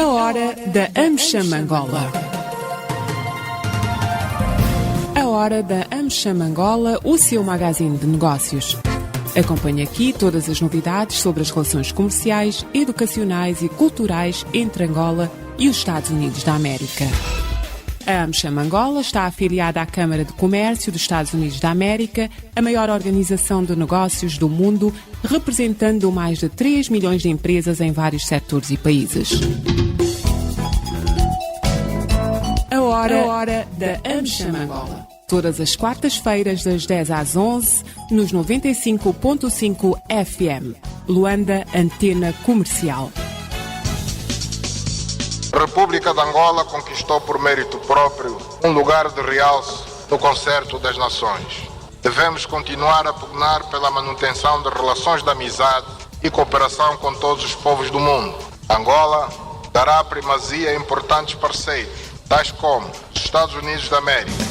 A hora da AmCham Angola. A hora da AmCham Angola, o seu magazine de negócios. Acompanhe aqui todas as novidades sobre as relações comerciais, educacionais e culturais entre Angola e os Estados Unidos da América. A AmCham Angola está afiliada à Câmara de Comércio dos Estados Unidos da América, a maior organização de negócios do mundo, representando mais de 3 milhões de empresas em vários setores e países. A hora da AmCham Angola. Todas as quartas-feiras, das 10 às 11, nos 95.5 FM. Luanda, Antena Comercial. A República de Angola conquistou por mérito próprio um lugar de realce no concerto das nações. Devemos continuar a pugnar pela manutenção de relações de amizade e cooperação com todos os povos do mundo. Angola dará primazia a importantes parceiros, tais como os Estados Unidos da América.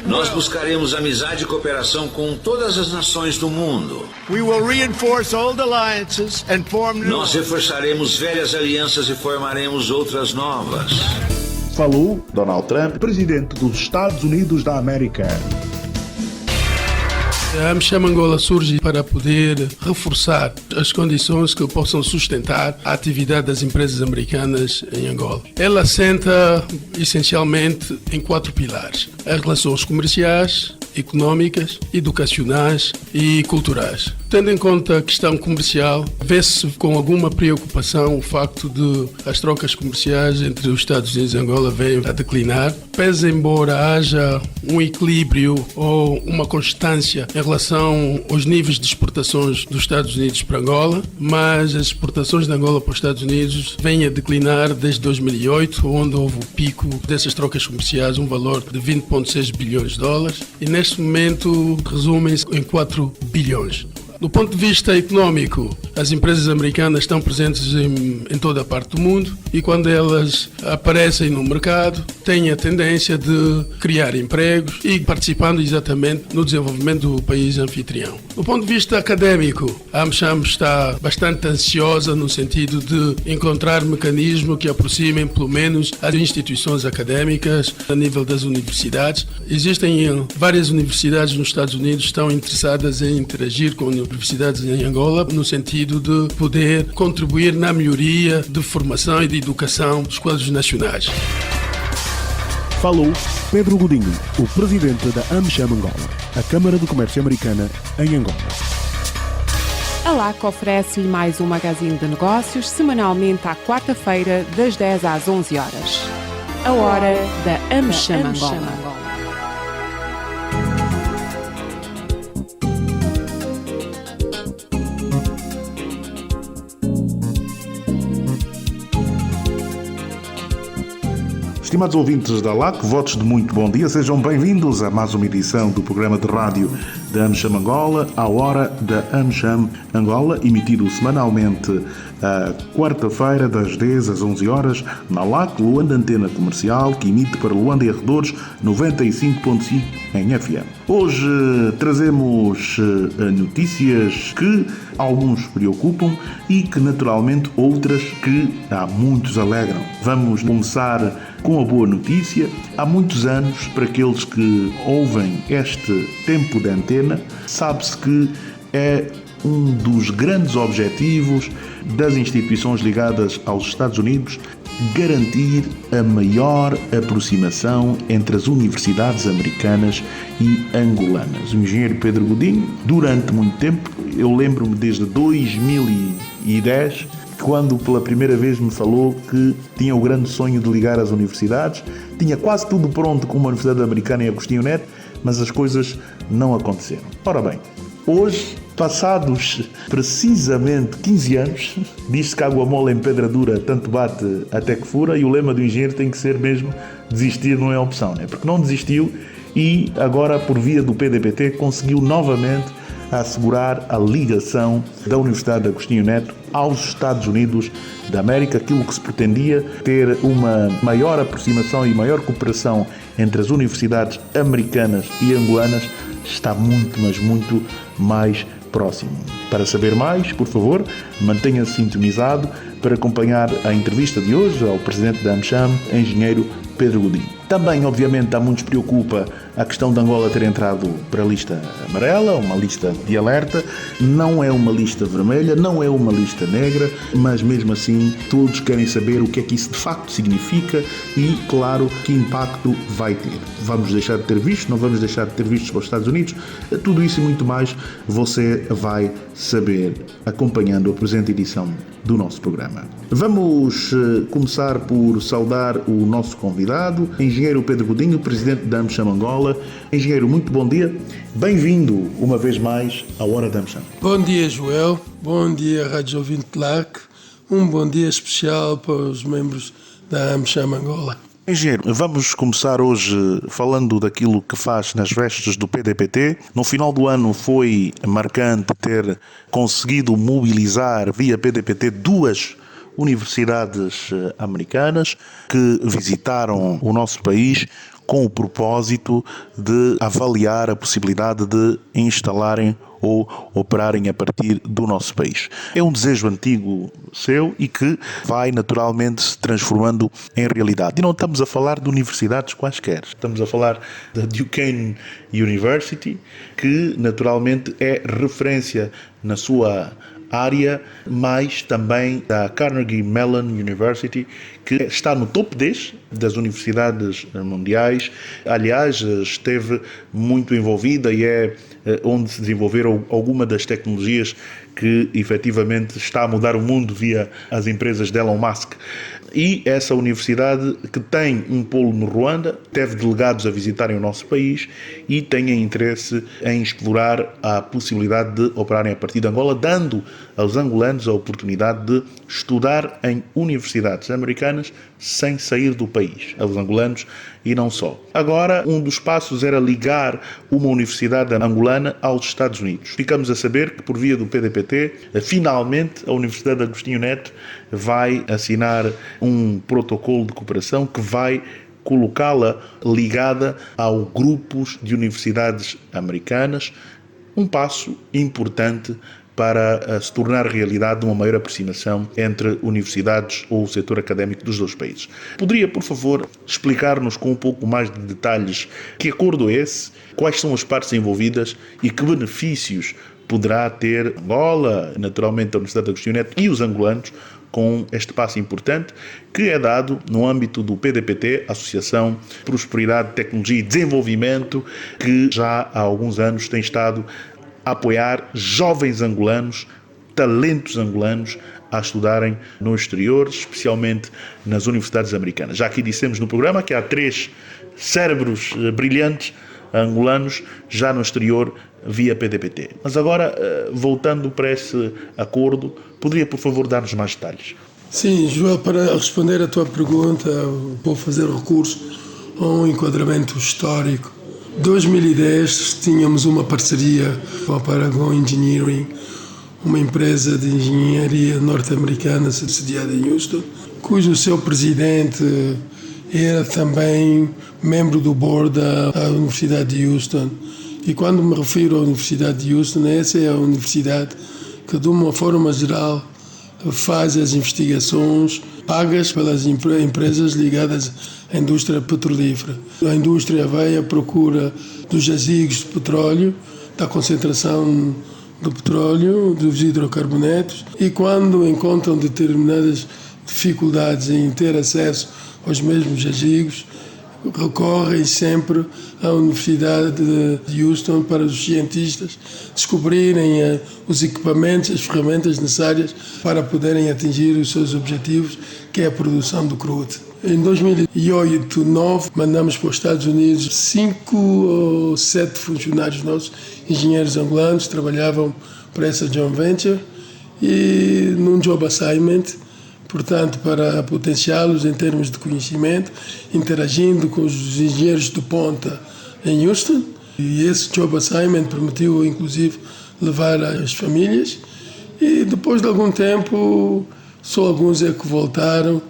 Nós buscaremos amizade e cooperação com todas as nações do mundo. Nós reforçaremos velhas alianças e formaremos outras novas. Falou Donald Trump, presidente dos Estados Unidos da América. A AmCham Angola surge para poder reforçar as condições que possam sustentar a atividade das empresas americanas em Angola. Ela assenta essencialmente em 4 pilares: as relações comerciais, económicas, educacionais e culturais. Tendo em conta a questão comercial, vê-se com alguma preocupação o facto de as trocas comerciais entre os Estados Unidos e Angola venham a declinar, pese embora haja um equilíbrio ou uma constância em relação aos níveis de exportações dos Estados Unidos para Angola, mas as exportações de Angola para os Estados Unidos vêm a declinar desde 2008, onde houve o pico dessas trocas comerciais, um valor de 20,6 bilhões de dólares, e neste momento resumem-se em 4 bilhões. Do ponto de vista económico, as empresas americanas estão presentes em toda a parte do mundo e quando elas aparecem no mercado têm a tendência de criar empregos e participando exatamente no desenvolvimento do país anfitrião. Do ponto de vista académico, a AmCham está bastante ansiosa no sentido de encontrar mecanismos que aproximem pelo menos as instituições académicas a nível das universidades. Existem várias universidades nos Estados Unidos que estão interessadas em interagir com universidades em Angola, no sentido de poder contribuir na melhoria de formação e de educação dos quadros nacionais. Falou Pedro Godinho, o presidente da AmCham Angola, a Câmara de Comércio Americana em Angola. A LAC oferece-lhe mais um magazine de negócios semanalmente à quarta-feira, das 10 às 11 horas. A hora da AmCham Angola. Estimados ouvintes da LAC, votos de muito bom dia, sejam bem-vindos a mais uma edição do programa de rádio da AmCham Angola, a hora da AmCham Angola, emitido semanalmente à quarta-feira, das 10 às 11 horas, na LAC, Luanda Antena Comercial, que emite para Luanda e arredores 95.5 em FM. Hoje trazemos notícias que alguns preocupam e que naturalmente outras que há muitos alegram. Vamos começar com a boa notícia. Há muitos anos, para aqueles que ouvem este tempo de antena, sabe-se que é um dos grandes objetivos das instituições ligadas aos Estados Unidos garantir a maior aproximação entre as universidades americanas e angolanas. O engenheiro Pedro Godinho, durante muito tempo, eu lembro-me desde 2010, quando pela primeira vez me falou que tinha o grande sonho de ligar as universidades, tinha quase tudo pronto com uma universidade americana em Agostinho Neto, mas as coisas não aconteceram. Ora bem, hoje, passados precisamente 15 anos, diz-se que água mole em pedra dura tanto bate até que fura, e o lema do engenheiro tem que ser mesmo: desistir não é opção, né? Porque não desistiu e agora, por via do PDPT, conseguiu novamente assegurar a ligação da Universidade de Agostinho Neto aos Estados Unidos da América. Aquilo que se pretendia, ter uma maior aproximação e maior cooperação entre as universidades americanas e angolanas, está muito, mas muito mais próximo. Para saber mais, por favor, mantenha-se sintonizado para acompanhar a entrevista de hoje ao presidente da AmCham, engenheiro Pedro Godinho. Também, obviamente, a muitos preocupa a questão de Angola ter entrado para a lista amarela, uma lista de alerta. Não é uma lista vermelha, não é uma lista negra, mas mesmo assim todos querem saber o que é que isso de facto significa e, claro, que impacto vai ter. Vamos deixar de ter visto, não vamos deixar de ter vistos para os Estados Unidos? Tudo isso e muito mais você vai saber acompanhando a presente edição do nosso programa. Vamos começar por saudar o nosso convidado, engenheiro Pedro Godinho, presidente da AmCham Angola. Engenheiro, muito bom dia. Bem-vindo uma vez mais à Hora da AmCham. Bom dia, Joel. Bom dia, Rádio Ouvinte LAC. Um bom dia especial para os membros da AmCham Angola. Engenheiro, vamos começar hoje falando daquilo que faz nas vestes do PDPT. No final do ano foi marcante ter conseguido mobilizar via PDPT 2 universidades americanas que visitaram o nosso país com o propósito de avaliar a possibilidade de instalarem ou operarem a partir do nosso país. É um desejo antigo seu e que vai naturalmente se transformando em realidade. E não estamos a falar de universidades quaisquer, estamos a falar da Duquesne University, que naturalmente é referência na sua área, mas também da Carnegie Mellon University, que está no top 10 das universidades mundiais. Aliás, esteve muito envolvida e é onde se desenvolveram algumas das tecnologias que efetivamente está a mudar o mundo via as empresas de Elon Musk. E essa universidade, que tem um polo no Ruanda, teve delegados a visitarem o nosso país e tem interesse em explorar a possibilidade de operarem a partir de Angola, dando aos angolanos a oportunidade de estudar em universidades americanas sem sair do país, aos angolanos e não só. Agora, um dos passos era ligar uma universidade angolana aos Estados Unidos. Ficamos a saber que, por via do PDPT, finalmente a Universidade de Agostinho Neto vai assinar um protocolo de cooperação que vai colocá-la ligada ao grupos de universidades americanas, um passo importante para se tornar realidade uma maior aproximação entre universidades ou o setor académico dos dois países. Poderia, por favor, explicar-nos com um pouco mais de detalhes que acordo é esse, quais são as partes envolvidas e que benefícios poderá ter Angola, naturalmente a Universidade de Agostinho Neto e os angolanos, com este passo importante que é dado no âmbito do PDPT, Associação Prosperidade, Tecnologia e Desenvolvimento, que já há alguns anos tem estado a apoiar jovens angolanos, talentos angolanos, a estudarem no exterior, especialmente nas universidades americanas. Já aqui dissemos no programa que há 3 cérebros brilhantes angolanos já no exterior via PDPT. Mas agora, voltando para esse acordo, poderia, por favor, dar-nos mais detalhes? Sim, Joel, para responder à tua pergunta, vou fazer recurso a um enquadramento histórico. Em 2010 tínhamos uma parceria com a Paragon Engineering, uma empresa de engenharia norte-americana sediada em Houston, cujo seu presidente era também membro do board da Universidade de Houston. E quando me refiro à Universidade de Houston, essa é a universidade que, de uma forma geral, faz as investigações pagas pelas empresas ligadas à indústria petrolífera. A indústria vai à procura dos jazigos de petróleo, da concentração do petróleo, dos hidrocarbonetos, e quando encontram determinadas dificuldades em ter acesso aos mesmos jazigos, recorrem sempre à Universidade de Houston para os cientistas descobrirem os equipamentos, as ferramentas necessárias para poderem atingir os seus objetivos, que é a produção do crudo. Em 2008-2009, mandamos para os Estados Unidos 5 ou 7 funcionários nossos, engenheiros angolanos, trabalhavam para essa joint venture e num job assignment, portanto, para potenciá-los em termos de conhecimento, interagindo com os engenheiros de ponta em Houston. E esse job assignment permitiu, inclusive, levar as famílias. E depois de algum tempo, só alguns é que voltaram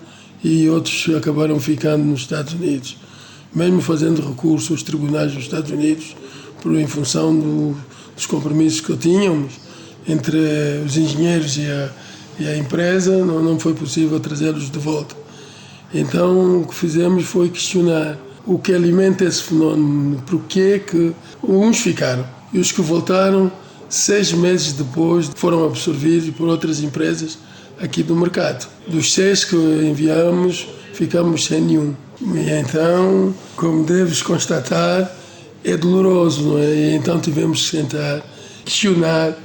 e outros acabaram ficando nos Estados Unidos. Mesmo fazendo recurso aos tribunais dos Estados Unidos, em função dos compromissos que tínhamos, entre os engenheiros e a empresa, não foi possível trazê-los de volta. Então o que fizemos foi questionar o que alimenta esse fenómeno, porquê que uns ficaram e os que voltaram 6 meses depois foram absorvidos por outras empresas aqui do mercado. Dos 6 que enviamos, ficamos sem nenhum. E então, como deves constatar, é doloroso, não é? E então tivemos que tentar questionar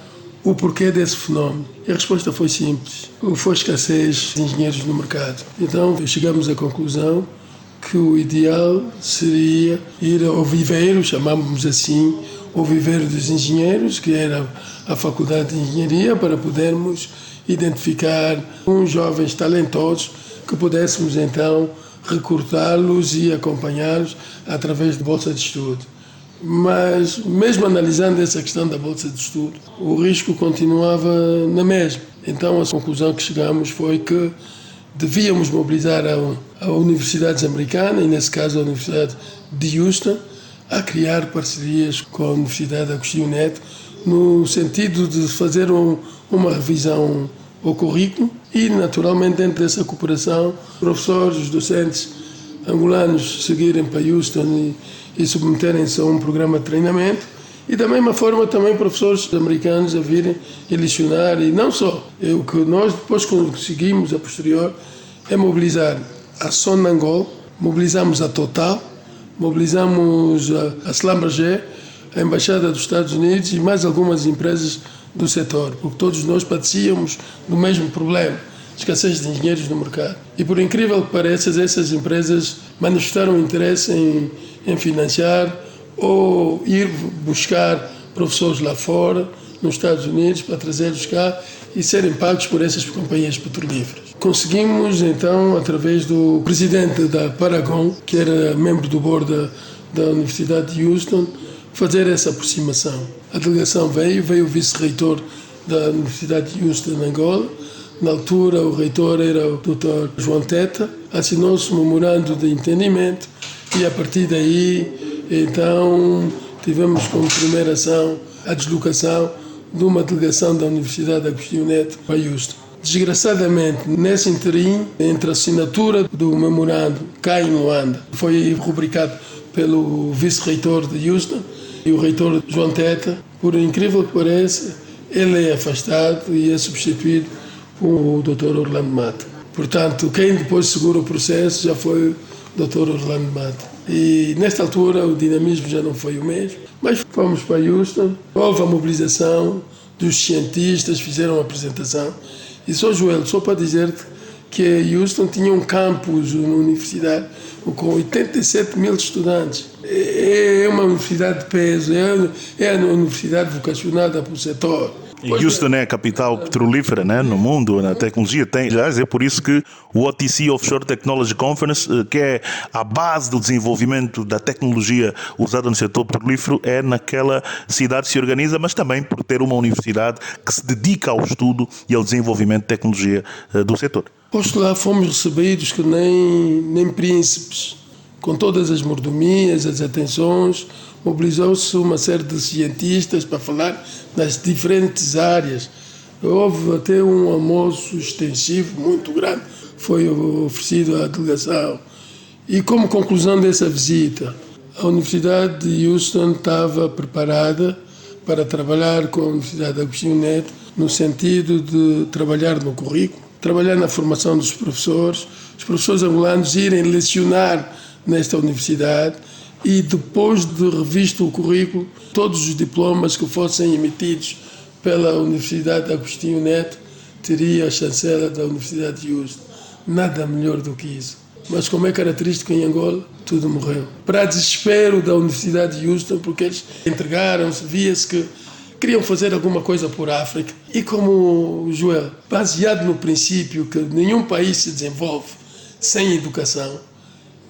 o porquê desse fenómeno. E a resposta foi simples. Foi escassez de engenheiros no mercado. Então chegamos à conclusão que o ideal seria ir ao viveiro, chamávamos assim, o viveiro dos engenheiros, que era a Faculdade de Engenharia, para podermos identificar uns jovens talentosos que pudéssemos então recrutá-los e acompanhá-los através de bolsa de estudo. Mas, mesmo analisando essa questão da bolsa de estudo, o risco continuava na mesma. Então, a conclusão que chegamos foi que devíamos mobilizar a universidades americanas, e nesse caso a Universidade de Houston, a criar parcerias com a Universidade Agostinho Neto, no sentido de fazer uma revisão ao currículo e, naturalmente, dentro dessa cooperação, professores, docentes angolanos seguirem para Houston e submeterem-se a um programa de treinamento, e da mesma forma também professores americanos a virem e lecionar. E não só, o que nós depois conseguimos a posterior é mobilizar a Sonangol, mobilizamos a Total, mobilizamos a Schlumberger, a Embaixada dos Estados Unidos e mais algumas empresas do setor, porque todos nós padecíamos do mesmo problema, escassez de engenheiros no mercado. E por incrível que pareça, essas empresas manifestaram interesse em financiar ou ir buscar professores lá fora, nos Estados Unidos, para trazê-los cá e serem pagos por essas companhias petrolíferas. Conseguimos, então, através do presidente da Paragon, que era membro do board da Universidade de Houston, fazer essa aproximação. A delegação veio o vice-reitor da Universidade de Houston, Angola. Na altura, o reitor era o Dr. João Teta. Assinou-se um memorando de entendimento e, a partir daí, então, tivemos como primeira ação a deslocação de uma delegação da Universidade Agostinho Neto para Houston. Desgraçadamente, nesse interim, entre a assinatura do memorando cá em Luanda, foi rubricado pelo vice-reitor de Houston e o reitor João Teta, por incrível que pareça, ele é afastado e é substituído por o Dr. Orlando Mata. Portanto, quem depois segura o processo já foi o Dr. Orlando Mata. E nesta altura o dinamismo já não foi o mesmo, mas fomos para Houston, houve a mobilização dos cientistas, fizeram a apresentação. E só, Joel, só para dizer-te que Houston tinha um campus, uma universidade com 87 mil estudantes. É uma universidade de peso, é uma universidade vocacionada para o setor. E Houston é a capital petrolífera, né, no mundo, na tecnologia. Aliás, é por isso que o OTC Offshore Technology Conference, que é a base do desenvolvimento da tecnologia usada no setor petrolífero, é naquela cidade que se organiza, mas também por ter uma universidade que se dedica ao estudo e ao desenvolvimento de tecnologia do setor. Posto lá, fomos recebidos que nem príncipes, com todas as mordomias, as atenções. Mobilizou-se uma série de cientistas para falar nas diferentes áreas. Houve até um almoço extensivo, muito grande, foi oferecido à delegação. E como conclusão dessa visita, a Universidade de Houston estava preparada para trabalhar com a Universidade Agostinho Neto no sentido de trabalhar no currículo, trabalhar na formação dos professores, os professores angolanos irem lecionar nesta universidade e depois de revisto o currículo, todos os diplomas que fossem emitidos pela Universidade Agostinho Neto teria a chancela da Universidade de Houston. Nada melhor do que isso. Mas como é característico em Angola, tudo morreu. Para desespero da Universidade de Houston, porque eles entregaram-se, via-se que queriam fazer alguma coisa por África. E como, Joel, baseado no princípio que nenhum país se desenvolve sem educação,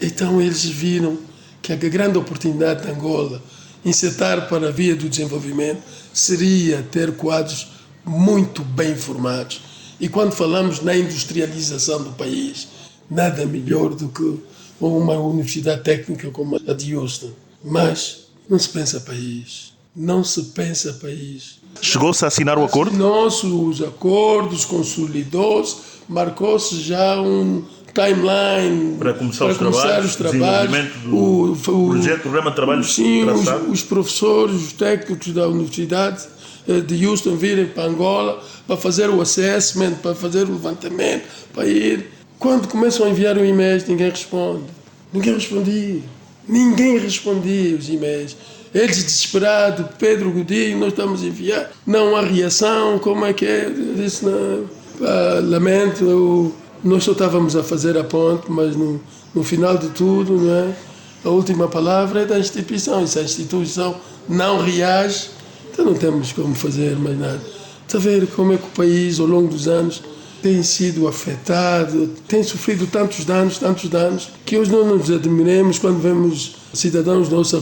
então eles viram que a grande oportunidade de Angola encetar para a via do desenvolvimento seria ter quadros muito bem formados. E quando falamos na industrialização do país, nada melhor do que uma universidade técnica como a de Houston. Mas não se pensa país. Não se pensa país. Chegou-se a assinar o acordo? Nossos acordos, consolidou-se, marcou-se já um timeline Para começar os trabalhos, desenvolvimento do projeto, programa de trabalho. Sim, os professores, os técnicos da Universidade de Houston virem para Angola para fazer o assessment, para fazer o levantamento, para ir. Quando começam a enviar um e-mail, ninguém responde. Ninguém respondia os e-mails. Eles desesperados, Pedro Godinho, nós estamos a enviar. Não há reação, como é que é? Eu disse, não, lamento, nós só estávamos a fazer a ponte, mas no final de tudo, não é? A última palavra é da instituição. E se a instituição não reage, então não temos como fazer mais nada. Está a ver como é que o país, ao longo dos anos, tem sido afetado, tem sofrido tantos danos, que hoje não nos admiremos quando vemos cidadãos nossos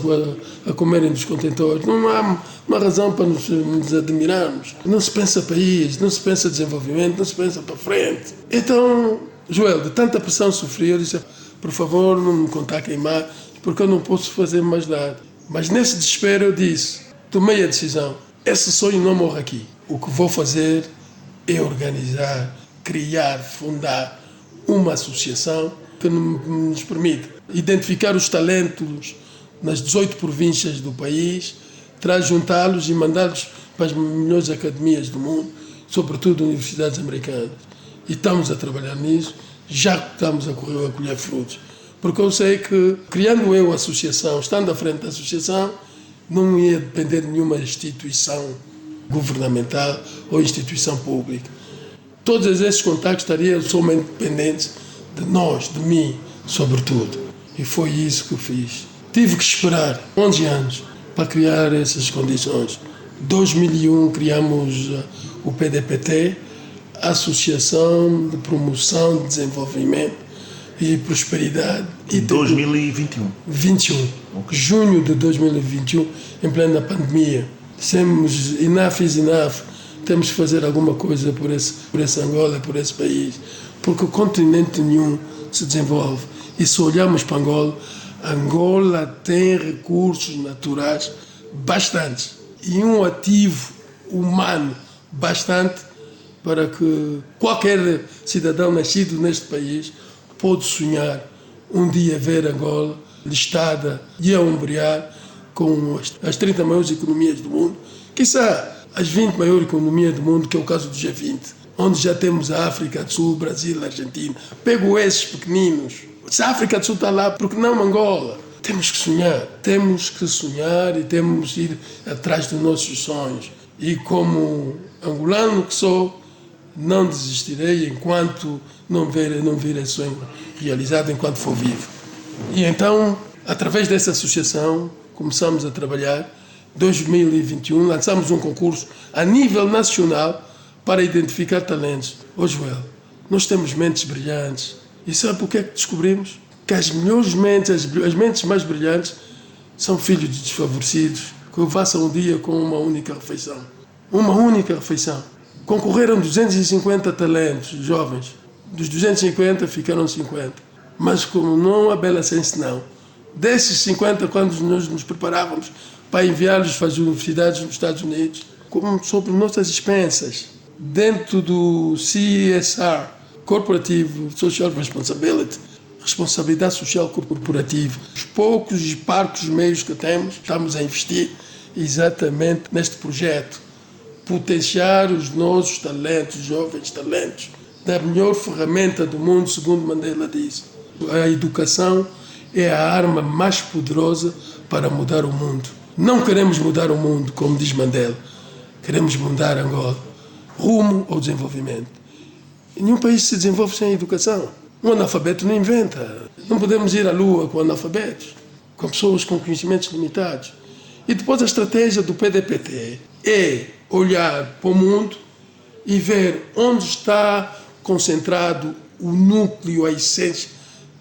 a comerem dos contentores. Não há uma razão para nos admirarmos. Não se pensa país, não se pensa desenvolvimento, não se pensa para frente. Então, Joel, de tanta pressão sofri, eu disse, por favor, não me contactem mais, porque eu não posso fazer mais nada. Mas nesse desespero eu disse, tomei a decisão, esse sonho não morre aqui. O que vou fazer é organizar, criar, fundar uma associação que nos permita identificar os talentos nas 18 províncias do país, juntá-los e mandá-los para as melhores academias do mundo, sobretudo universidades americanas. E estamos a trabalhar nisso, já estamos a colher frutos. Porque eu sei que, criando eu a associação, estando à frente da associação, não ia depender de nenhuma instituição governamental ou instituição pública. Todos esses contactos estariam somente dependentes de nós, de mim, sobretudo. E foi isso que eu fiz. Tive que esperar 11 anos para criar essas condições. Em 2001 criamos o PDPT, a Associação de Promoção de Desenvolvimento e Prosperidade. E 2021? 21. Junho de 2021, em plena pandemia. Dissemos, enough is enough. Temos que fazer alguma coisa por esse Angola, por esse país. Porque o continente nenhum se desenvolve. E se olharmos para Angola, Angola tem recursos naturais bastantes. E um ativo humano bastante para que qualquer cidadão nascido neste país pode sonhar um dia ver Angola listada e a ombrear com as 30 maiores economias do mundo. Quiçá as 20 maiores economias do mundo, que é o caso do G20, onde já temos a África do Sul, Brasil, Argentina. Pego esses pequeninos. Se a África do Sul está lá, por que não Angola? Temos que sonhar e temos que ir atrás dos nossos sonhos. E como angolano que sou, não desistirei enquanto não vir esse sonho realizado, enquanto for vivo. E então, através dessa associação, começamos a trabalhar. Em 2021, lançamos um concurso a nível nacional para identificar talentos. Joel, nós temos mentes brilhantes. E sabe o que é que descobrimos? Que as melhores mentes, as mentes mais brilhantes, são filhos de desfavorecidos, que passam um dia com uma única refeição. Uma única refeição. Concorreram 250 talentos jovens. Dos 250 ficaram 50. Mas como não há bela senso não. Desses 50, quando nós nos preparávamos para enviá-los para as universidades nos Estados Unidos, como sobre nossas expensas, dentro do CSR, Corporativo Social Responsibility, responsabilidade social corporativa. Os poucos e parcos meios que temos, estamos a investir exatamente neste projeto. Potenciar os nossos talentos, jovens talentos, da melhor ferramenta do mundo, segundo Mandela disse. A educação é a arma mais poderosa para mudar o mundo. Não queremos mudar o mundo, como diz Mandela. Queremos mudar Angola, rumo ao desenvolvimento. E nenhum país se desenvolve sem educação. Um analfabeto não inventa. Não podemos ir à Lua com analfabetos, com pessoas com conhecimentos limitados. E depois a estratégia do PDPT é olhar para o mundo e ver onde está concentrado o núcleo, a essência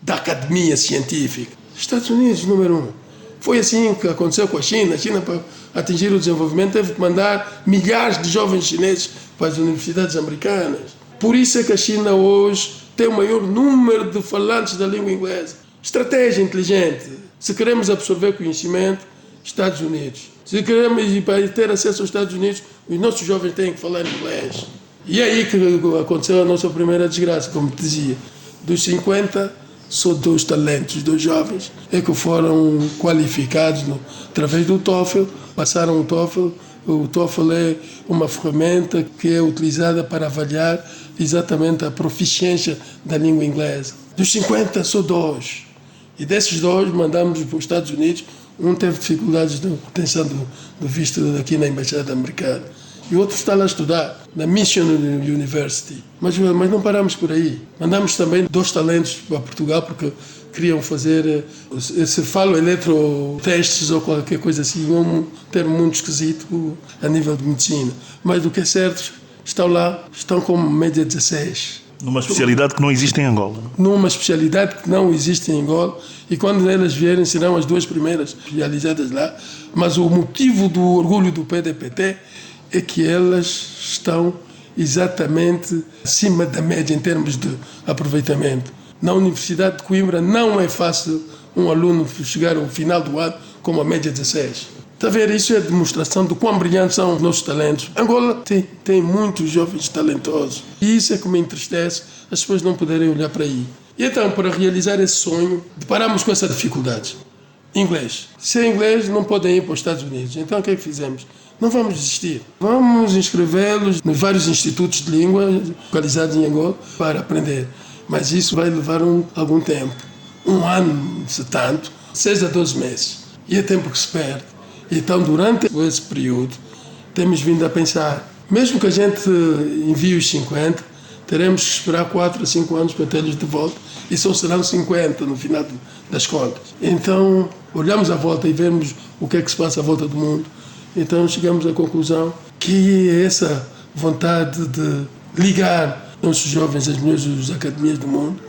da academia científica. Estados Unidos, número 1. Foi assim que aconteceu com a China. A China, para atingir o desenvolvimento, teve que mandar milhares de jovens chineses para as universidades americanas. Por isso é que a China hoje tem o maior número de falantes da língua inglesa. Estratégia inteligente. Se queremos absorver conhecimento, Estados Unidos. Se queremos ir para ter acesso aos Estados Unidos, os nossos jovens têm que falar inglês. E é aí que aconteceu a nossa primeira desgraça, como te dizia. Dos 50, só 2 talentos, 2 jovens, é que foram qualificados através do TOEFL, passaram o TOEFL. O TOEFL é uma ferramenta que é utilizada para avaliar exatamente a proficiência da língua inglesa. Dos 50, só 2. E desses 2, mandamos para os Estados Unidos. Um teve dificuldades de obtenção do visto aqui na Embaixada Americana. E o outro está lá a estudar, na Mission University. Mas não paramos por aí. Mandamos também 2 talentos para Portugal, porque queriam fazer, se falam eletrotestes ou qualquer coisa assim, um termo muito esquisito a nível de medicina. Mas o que é certo, estão lá, estão com média 16. Numa especialidade que não existe em Angola. Numa especialidade que não existe em Angola. E quando elas vierem, serão as 2 primeiras realizadas lá. Mas o motivo do orgulho do PDPT é que elas estão exatamente acima da média em termos de aproveitamento. Na Universidade de Coimbra não é fácil um aluno chegar ao final do ano com uma média 16. Está a ver? Isso é demonstração do quão brilhantes são os nossos talentos. Angola tem muitos jovens talentosos. E isso é que me entristece, as pessoas não poderem olhar para aí. E então, para realizar esse sonho, deparamos com essa dificuldade. Inglês. Sem inglês não podem ir para os Estados Unidos. Então o que é que fizemos? Não vamos desistir. Vamos inscrevê-los nos vários institutos de língua localizados em Angola para aprender. Mas isso vai levar algum tempo. 1 ano, se tanto, 6 a 12 meses. E é tempo que se perde. Então, durante esse período, temos vindo a pensar, mesmo que a gente envie os 50, teremos que esperar 4 a 5 anos para tê-los de volta, e só serão 50 no final das contas. Então, olhamos à volta e vemos o que é que se passa à volta do mundo. Então, chegamos à conclusão que essa vontade de ligar nossos jovens às melhores academias do mundo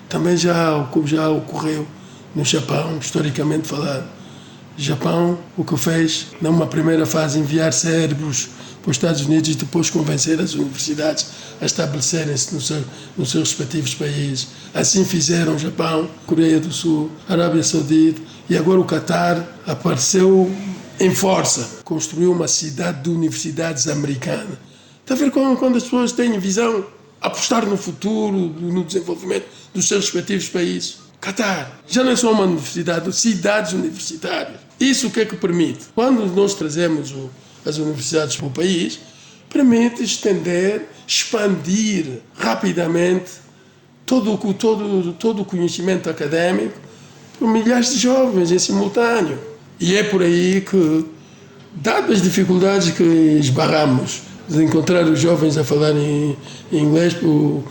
também já ocorreu no Japão, historicamente falando. O Japão, o que fez, numa primeira fase, enviar cérebros para os Estados Unidos e depois convencer as universidades a estabelecerem-se nos seus respectivos países. Assim fizeram o Japão, Coreia do Sul, Arábia Saudita, e agora o Catar apareceu em força. Construiu uma cidade de universidades americana. Está a ver quando as pessoas têm visão, apostar no futuro, no desenvolvimento dos seus respectivos países. Catar já não é só uma universidade, cidades universitárias. Isso o que é que permite? Quando nós trazemos as universidades para o país, permite estender, expandir rapidamente todo o conhecimento académico por milhares de jovens em simultâneo. E é por aí que, dadas as dificuldades que esbarramos de encontrar os jovens a falar em inglês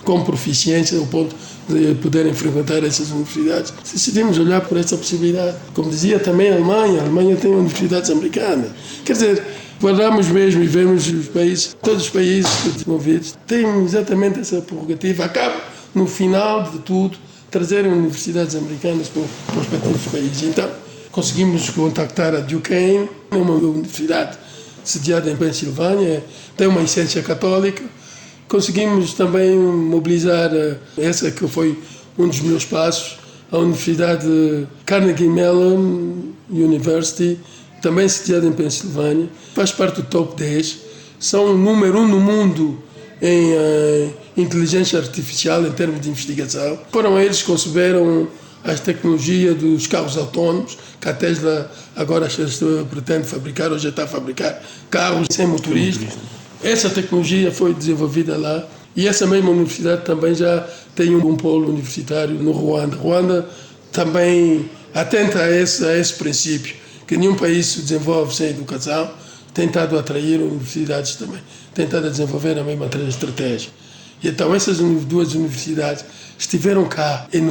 com proficiência, ao ponto de poderem frequentar essas universidades, decidimos olhar por essa possibilidade. Como dizia também a Alemanha tem universidades americanas. Quer dizer, guardamos mesmo e vemos os países, todos os países desenvolvidos têm exatamente essa prerrogativa. Acaba, no final de tudo, trazerem universidades americanas para os respectivos países. Então, conseguimos contactar a Duquesne, uma universidade sediada em Pensilvânia, tem uma essência católica. Conseguimos também mobilizar essa que foi um dos meus passos, a Universidade Carnegie Mellon University, também sediada em Pensilvânia, faz parte do top 10, são o número 1 no mundo em inteligência artificial em termos de investigação. Foram eles que conceberam a tecnologia dos carros autónomos, que a Tesla agora pretende fabricar, ou já está a fabricar, carros sem motorista. Essa tecnologia foi desenvolvida lá, e essa mesma universidade também já tem um polo universitário no Ruanda. Ruanda também atenta a esse princípio, que nenhum país se desenvolve sem educação, tentado atrair universidades também, tentado desenvolver a mesma estratégia. E então essas 2 universidades estiveram cá em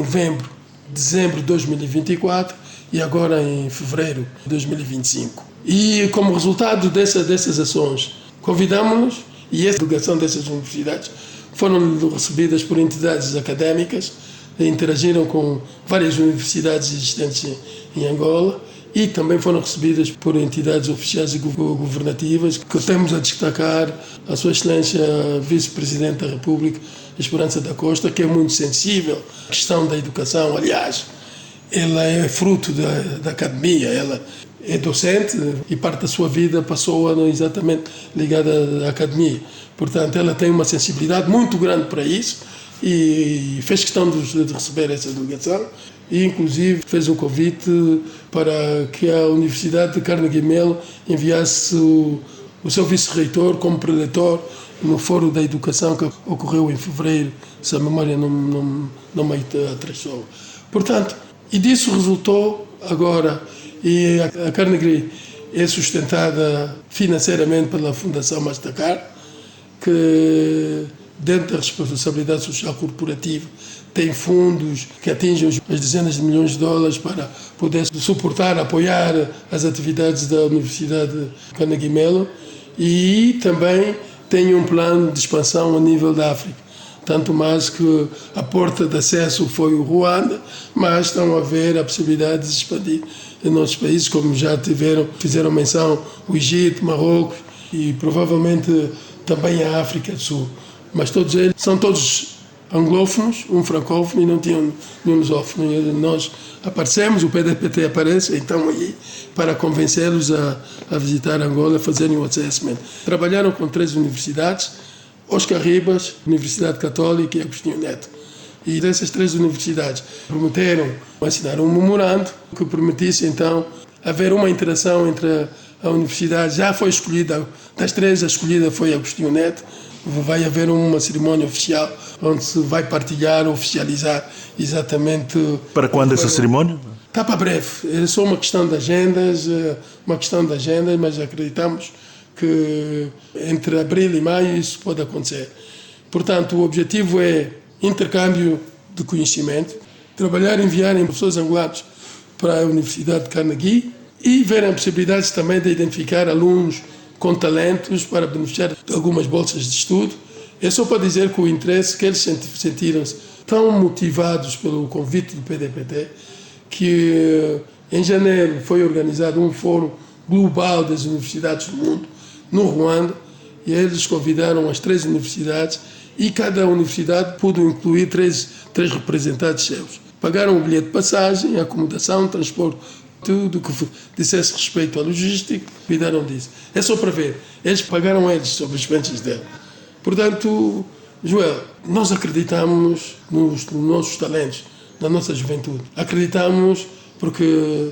dezembro de 2024 e agora em fevereiro de 2025. E como resultado dessas ações, convidamos-nos, e essa delegação dessas universidades foram recebidas por entidades académicas, interagiram com várias universidades existentes em Angola e também foram recebidas por entidades oficiais e governativas, que temos a destacar a Sua Excelência Vice-Presidente da República, Esperança da Costa, que é muito sensível à questão da educação. Aliás, ela é fruto da academia, ela é docente e parte da sua vida passou exatamente ligada à academia. Portanto, ela tem uma sensibilidade muito grande para isso e fez questão de receber essa delegação e, inclusive, fez um convite para que a Universidade de Carnegie Mellon enviasse o seu vice-reitor como preletor no Fórum da Educação que ocorreu em fevereiro, se a memória não me atrasou. Portanto, e disso resultou agora, e a Carnegie é sustentada financeiramente pela Fundação Mastercard, que dentro da responsabilidade social corporativa tem fundos que atingem as dezenas de milhões de dólares para poder suportar, apoiar as atividades da Universidade Carnegie Mellon e também tem um plano de expansão a nível da África. Tanto mais que a porta de acesso foi o Ruanda, mas estão a haver a possibilidade de expandir em outros países, como já fizeram menção o Egito, Marrocos e provavelmente também a África do Sul. Mas todos eles são todos anglófonos, um francófono e não tinham nenhum lusófono. E nós aparecemos, o PDPT aparece, então aí para convencê-los a visitar Angola, fazerem o assessment. Trabalharam com 3 universidades, Oscar Ribas, Universidade Católica e Agostinho Neto. E dessas 3 universidades prometeram assinar um memorando que permitisse então haver uma interação entre a universidade. Já foi escolhida, das 3 a escolhida foi Agostinho Neto. Vai haver uma cerimónia oficial onde se vai partilhar, oficializar exatamente... Para quando essa cerimónia? Está para breve. É só uma questão de agendas, mas acreditamos que entre abril e maio isso pode acontecer. Portanto, o objetivo é intercâmbio de conhecimento, trabalhar e enviarem pessoas angolanas para a Universidade de Carnegie e verem possibilidades também de identificar alunos com talentos para beneficiar de algumas bolsas de estudo. É só para dizer que o interesse que eles sentiram-se tão motivados pelo convite do PDPT que em janeiro foi organizado um fórum global das universidades do mundo no Ruanda e eles convidaram as 3 universidades e cada universidade pôde incluir 3 representantes seus. Pagaram o bilhete de passagem, acomodação, transporte, tudo que dissesse respeito à logística, cuidaram disso. É só para ver. Eles pagaram sobre as expensas dele. Portanto, Joel, nós acreditamos nos nossos talentos, na nossa juventude. Acreditamos porque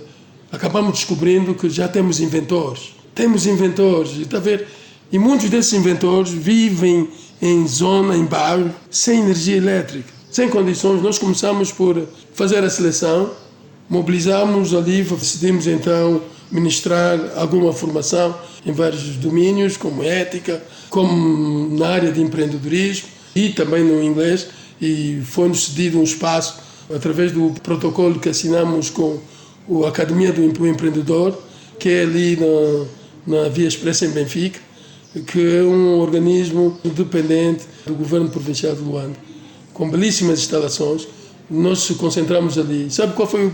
acabamos descobrindo que já temos inventores. Temos inventores, está a ver? E muitos desses inventores vivem em bairro, sem energia elétrica, sem condições. Nós começamos por fazer a seleção, mobilizamos ali, decidimos então ministrar alguma formação em vários domínios, como ética, como na área de empreendedorismo e também no inglês, e foi-nos cedido um espaço através do protocolo que assinamos com a Academia do Empreendedor, que é ali na Via Expressa em Benfica, que é um organismo independente do governo provincial de Luanda, com belíssimas instalações. Nós nos concentramos ali. Sabe qual foi o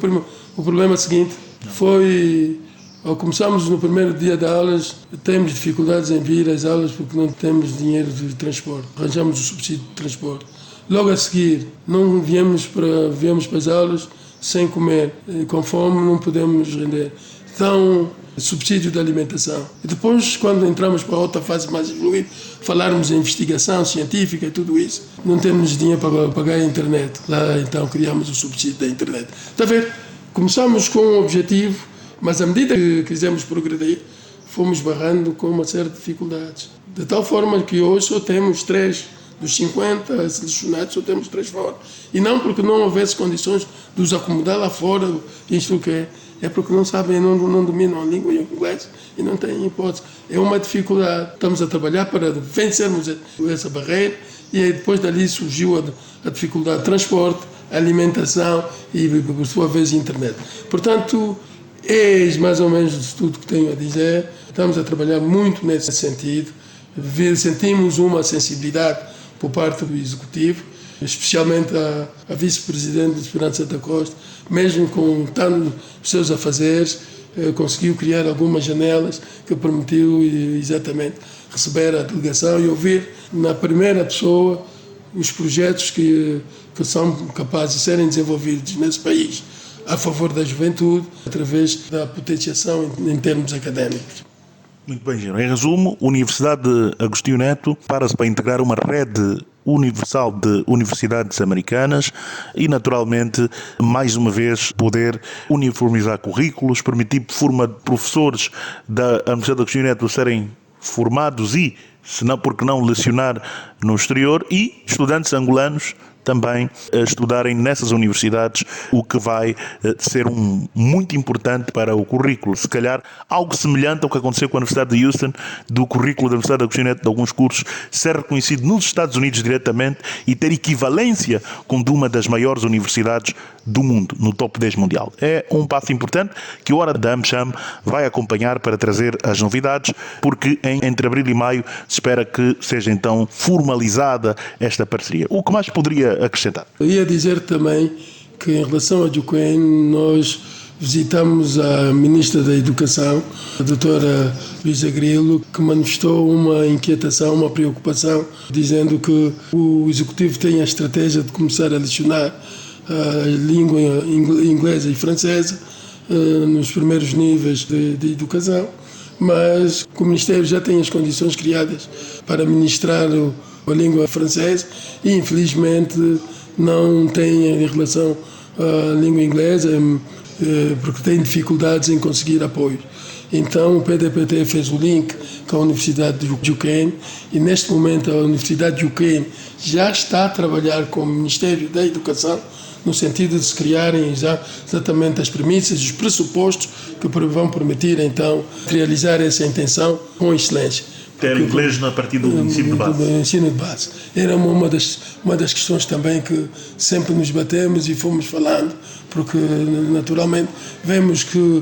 problema seguinte? Foi, ao começarmos no primeiro dia de aulas, temos dificuldades em vir às aulas porque não temos dinheiro de transporte. Arranjamos o subsídio de transporte. Logo a seguir, não viemos para as aulas sem comer. Com fome não podemos render. Então, subsídio de alimentação. E depois, quando entramos para outra fase mais evoluída, falarmos em investigação científica e tudo isso, não temos dinheiro para pagar a internet. Lá, então, criamos o subsídio da internet. Está a ver? Começamos com um objetivo, mas à medida que quisemos progredir, fomos barrando com uma série de dificuldades. De tal forma que hoje só temos 3 dos 50 selecionados, só temos 3 fora. E não porque não houvesse condições de os acomodar lá fora, isto o que é porque não sabem, não dominam a língua inglesa e não têm hipótese. É uma dificuldade. Estamos a trabalhar para vencermos essa barreira e aí depois dali surgiu a dificuldade de transporte, alimentação e, por sua vez, internet. Portanto, eis mais ou menos tudo que tenho a dizer. Estamos a trabalhar muito nesse sentido. Sentimos uma sensibilidade por parte do Executivo, especialmente a vice-presidente de Esperança da Costa, mesmo com tantos seus afazeres, conseguiu criar algumas janelas que permitiu exatamente receber a delegação e ouvir na primeira pessoa os projetos que são capazes de serem desenvolvidos nesse país a favor da juventude, através da potenciação em termos académicos. Muito bem, Gino. Em resumo, Universidade de Agostinho Neto para-se para integrar uma rede universal de universidades americanas e, naturalmente, mais uma vez, poder uniformizar currículos, permitir formar professores da Universidade de Agostinho Neto serem formados e, se não, porque não, lecionar no exterior, e estudantes angolanos também estudarem nessas universidades, o que vai ser muito importante para o currículo. Se calhar algo semelhante ao que aconteceu com a Universidade de Houston, do currículo da Universidade de Agostinho Neto, de alguns cursos, ser reconhecido nos Estados Unidos diretamente e ter equivalência com de uma das maiores universidades do mundo, no top 10 mundial. É um passo importante que a Hora da AmCham vai acompanhar para trazer as novidades, porque entre abril e maio se espera que seja então formalizada esta parceria. O que mais poderia acrescentar? Eu ia dizer também que, em relação a Duquesne, nós visitamos a Ministra da Educação, a doutora Luísa Grilo, que manifestou uma inquietação, uma preocupação, dizendo que o Executivo tem a estratégia de começar a lecionar a língua inglesa e francesa nos primeiros níveis de educação, mas que o Ministério já tem as condições criadas para ministrar a língua francesa e, infelizmente, não tem em relação à língua inglesa, porque tem dificuldades em conseguir apoio. Então o PDPT fez o link com a Universidade de Duquesne e, neste momento, a Universidade de Duquesne já está a trabalhar com o Ministério da Educação no sentido de se criarem exatamente as premissas, os pressupostos que vão permitir, então, realizar essa intenção com excelência. Ter inglês a partir do ensino de base. Do ensino de base. Era uma das questões também que sempre nos batemos e fomos falando, porque, naturalmente, vemos que,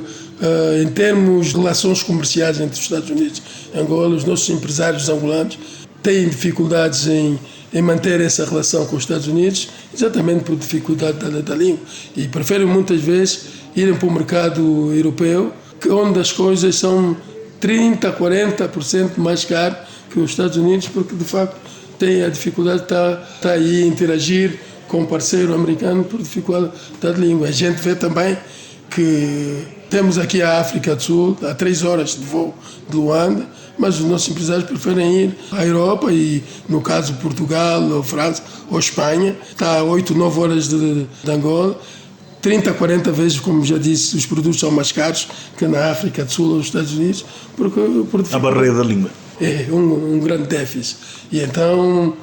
em termos de relações comerciais entre os Estados Unidos e Angola, os nossos empresários angolanos têm dificuldades em manter essa relação com os Estados Unidos, exatamente por dificuldade da língua. E preferem muitas vezes irem para o mercado europeu, onde as coisas são 30%, 40% mais caro que os Estados Unidos, porque de facto tem a dificuldade de estar aí a interagir com um parceiro americano por dificuldade da língua. A gente vê também que temos aqui a África do Sul, a 3 horas de voo de Luanda, mas os nossos empresários preferem ir à Europa e, no caso, Portugal, ou França, ou Espanha, está a 8, 9 horas de Angola. 30, 40 vezes, como já disse, os produtos são mais caros que na África do Sul ou nos Estados Unidos. Por a barreira da língua. É um grande déficit. E então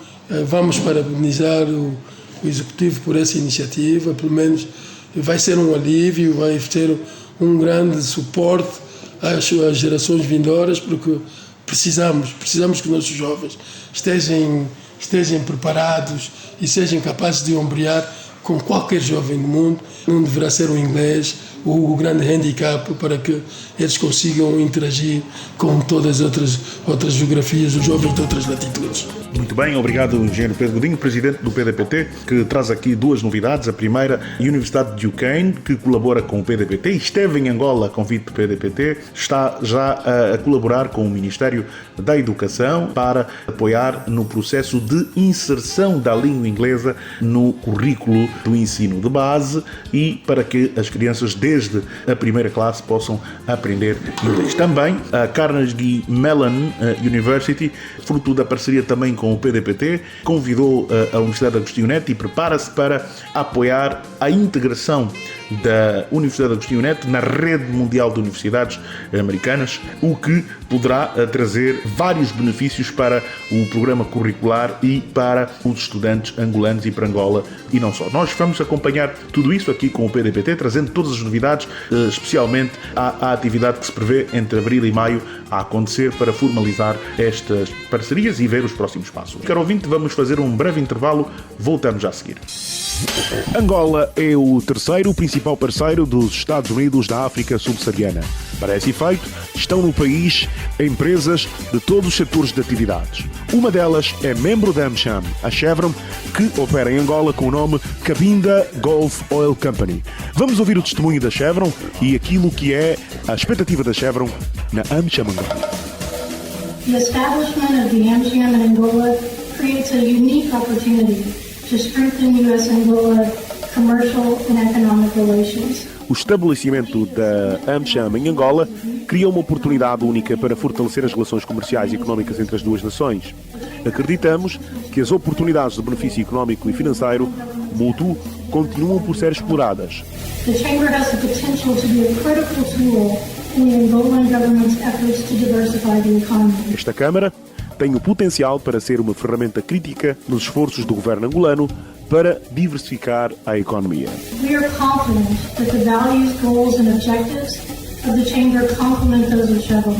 vamos parabenizar o Executivo por essa iniciativa. Pelo menos vai ser um alívio, vai ser um grande suporte às gerações vindouras, porque precisamos que os nossos jovens estejam preparados e sejam capazes de ombrear com qualquer jovem do mundo. Não deverá ser o inglês o grande handicap para que eles consigam interagir com todas as outras geografias, os jovens de outras latitudes. Muito bem, obrigado, engenheiro Pedro Godinho, presidente do PDPT, que traz aqui 2 novidades. A primeira, a Universidade de Duquesne, que colabora com o PDPT, esteve em Angola a convite do PDPT, está já a colaborar com o Ministério da Educação para apoiar no processo de inserção da língua inglesa no currículo do ensino de base e para que as crianças desde a primeira classe possam aprender inglês. Também a Carnegie Mellon University, fruto da parceria também com o PDPT, convidou a Universidade de Agostinho Neto e prepara-se para apoiar a integração da Universidade de Agostinho Neto na rede mundial de universidades americanas, o que poderá trazer vários benefícios para o programa curricular e para os estudantes angolanos e para Angola e não só. Nós vamos acompanhar tudo isso aqui com o PDPT, trazendo todas as novidades, especialmente a atividade que se prevê entre abril e maio a acontecer para formalizar estas parcerias e ver os próximos passos. Caro ouvinte, vamos fazer um breve intervalo, voltamos já a seguir. Angola é o terceiro principal parceiro dos Estados Unidos da África subsaariana. Para esse efeito, estão no país empresas de todos os setores de atividades. Uma delas é membro da AmCham, a Chevron, que opera em Angola com o nome Cabinda Gulf Oil Company. Vamos ouvir o testemunho da Chevron e aquilo que é a expectativa da Chevron na AmCham Angola. The establishment of the AmCham in Angola creates a unique opportunity to strengthen U.S.-Angola commercial and economic relations. O estabelecimento da AmCham em Angola cria uma oportunidade única para fortalecer as relações comerciais e económicas entre as duas nações. Acreditamos que as oportunidades de benefício económico e financeiro mútuo continuam por ser exploradas. The Chamber has the potential to be a critical tool in the Angolan government's efforts to diversify the economy. Esta Câmara tem o potencial para ser uma ferramenta crítica nos esforços do governo angolano para diversificar a economia. We are confident that the values, goals and objectives of the Chamber complement those of Chevron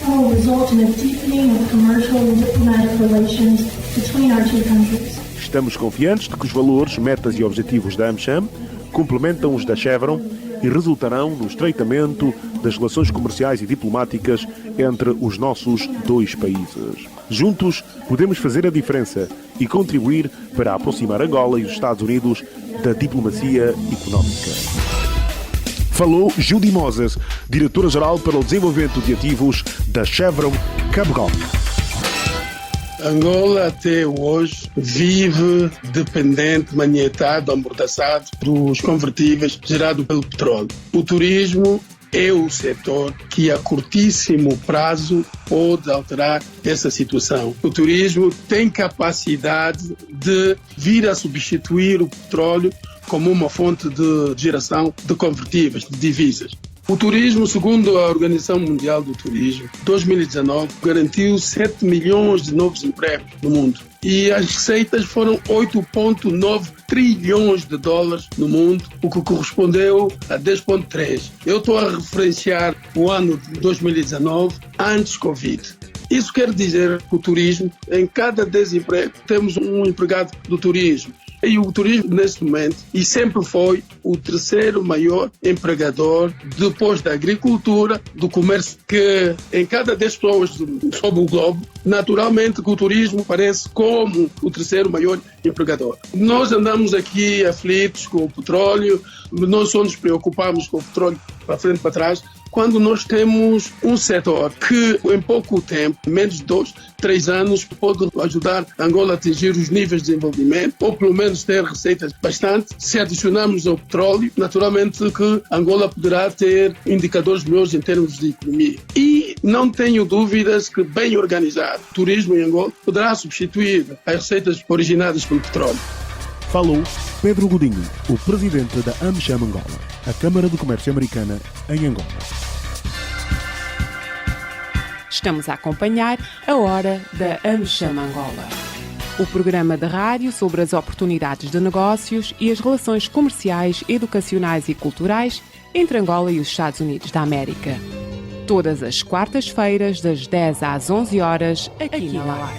and will result in a deepening of commercial and diplomatic relations between our two countries. Estamos confiantes de que os valores, metas e objetivos da AmCham complementam os da Chevron e resultarão no estreitamento das relações comerciais e diplomáticas entre os nossos dois países. Juntos, podemos fazer a diferença e contribuir para aproximar Angola e os Estados Unidos da diplomacia económica. Falou Judy Moses, diretora-geral para o desenvolvimento de ativos da Chevron Cabo Golf. Angola até hoje vive dependente, manietado, amordaçado dos convertíveis gerados pelo petróleo. O turismo é o setor que a curtíssimo prazo pode alterar essa situação. O turismo tem capacidade de vir a substituir o petróleo como uma fonte de geração de convertíveis, de divisas. O turismo, segundo a Organização Mundial do Turismo, 2019 garantiu 7 milhões de novos empregos no mundo. E as receitas foram 8,9 trilhões de dólares no mundo, o que correspondeu a 10,3. Eu estou a referenciar o ano de 2019, antes Covid. Isso quer dizer que o turismo, em cada 10 empregos, temos um empregado do turismo. E o turismo, neste momento, e sempre foi o terceiro maior empregador, depois da agricultura, do comércio, que em cada 10 pessoas sobre o globo, naturalmente que o turismo parece como o terceiro maior empregador. Nós andamos aqui aflitos com o petróleo, nós só nos preocupamos com o petróleo para frente e para trás, quando nós temos um setor que em pouco tempo, menos de 2, 3 anos, pode ajudar Angola a atingir os níveis de desenvolvimento, ou pelo menos ter receitas bastante. Se adicionarmos ao petróleo, naturalmente que Angola poderá ter indicadores melhores em termos de economia. E não tenho dúvidas que, bem organizado, o turismo em Angola poderá substituir as receitas originadas pelo petróleo. Falou Pedro Godinho, o presidente da AmCham Angola, a Câmara de Comércio Americana em Angola. Estamos a acompanhar a Hora da AmCham Angola, o programa de rádio sobre as oportunidades de negócios e as relações comerciais, educacionais e culturais entre Angola e os Estados Unidos da América. Todas as quartas-feiras, das 10 às 11 horas, aqui na LAC.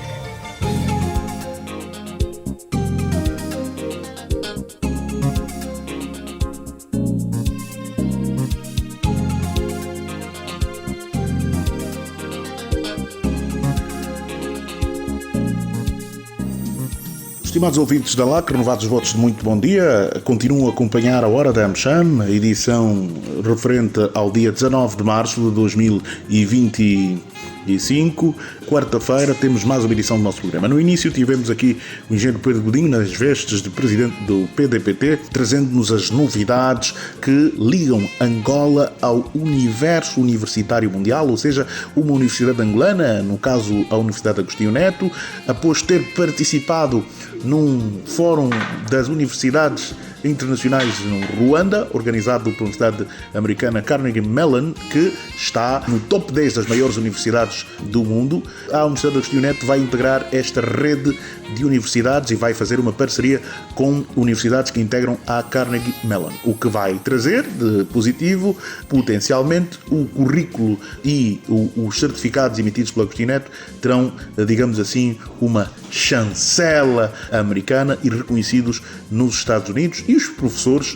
Estimados ouvintes da LAC, renovados votos de muito bom dia, continuam a acompanhar a Hora da AmCham, a edição referente ao dia 19 de março de 2025, quarta-feira, temos mais uma edição do nosso programa. No início tivemos aqui o engenheiro Pedro Godinho, nas vestes de presidente do PDPT, trazendo-nos as novidades que ligam Angola ao universo universitário mundial, ou seja, uma universidade angolana, no caso a Universidade Agostinho Neto, após ter participado num fórum das universidades internacionais no Ruanda, organizado pela Universidade Americana Carnegie Mellon, que está no top 10 das maiores universidades do mundo. A Universidade Agostinho Neto vai integrar esta rede de universidades e vai fazer uma parceria com universidades que integram a Carnegie Mellon, o que vai trazer de positivo, potencialmente, o currículo e os certificados emitidos pela Agostinho Neto terão, digamos assim, uma chancela americana e reconhecidos nos Estados Unidos, e os professores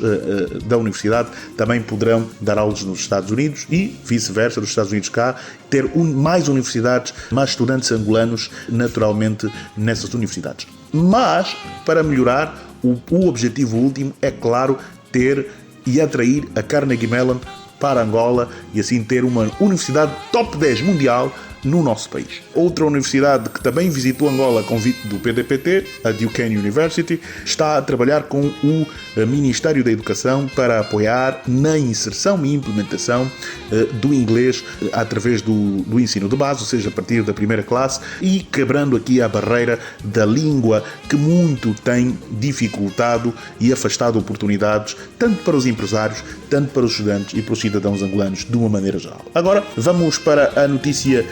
da universidade também poderão dar aulas nos Estados Unidos e vice-versa, dos Estados Unidos cá, ter mais universidades, mais estudantes angolanos naturalmente nessas universidades. Mas, para melhorar, o objetivo último é, claro, ter e atrair a Carnegie Mellon para Angola e assim ter uma universidade top 10 mundial no nosso país. Outra universidade que também visitou Angola a convite do PDPT, a Duquesne University, está a trabalhar com o Ministério da Educação para apoiar na inserção e implementação do inglês através do ensino de base, ou seja, a partir da primeira classe, e quebrando aqui a barreira da língua que muito tem dificultado e afastado oportunidades tanto para os empresários, tanto para os estudantes e para os cidadãos angolanos de uma maneira geral. Agora vamos para a notícia